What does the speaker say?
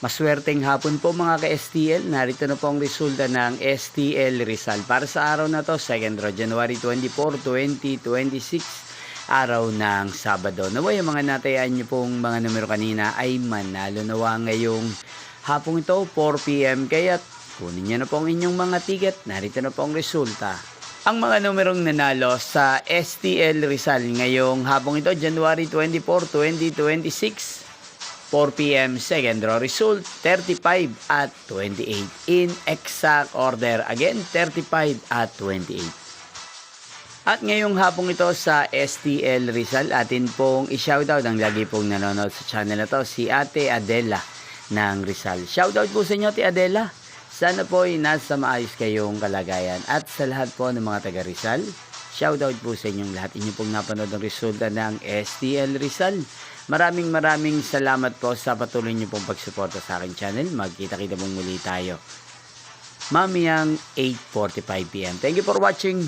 Maswerteng hapon po mga ka-STL. Narito na po ang resulta ng STL Rizal. Para sa araw na to, 2nd January 24, 2026, araw ng Sabado. Naway ang mga natayaan nyo pong mga numero kanina ay manalo nawa ngayong hapong ito, 4 PM. Kaya kunin nyo na po ang inyong mga ticket. Narito na po ang resulta. Ang mga numerong nanalo sa STL Rizal ngayong hapong ito, January 24, 2026, 4 PM, second draw result, 35 at 28. In exact order, again, 35 at 28. At ngayong hapong ito sa STL Rizal, atin pong i-shoutout ang lagi pong nanonood sa channel na to, si Ate Adela ng Rizal. Shoutout po sa inyo, Ate Adela. Sana po ay nasa maayos kayong kalagayan. At sa lahat po ng mga taga Rizal, shoutout po sa inyong lahat. Inyo pong napanood ang resulta ng STL Rizal. Maraming salamat po sa patuloy niyo pong pagsuporta sa aking channel. Magkita-kita pong muli tayo mamayang 8:45 PM. Thank you for watching.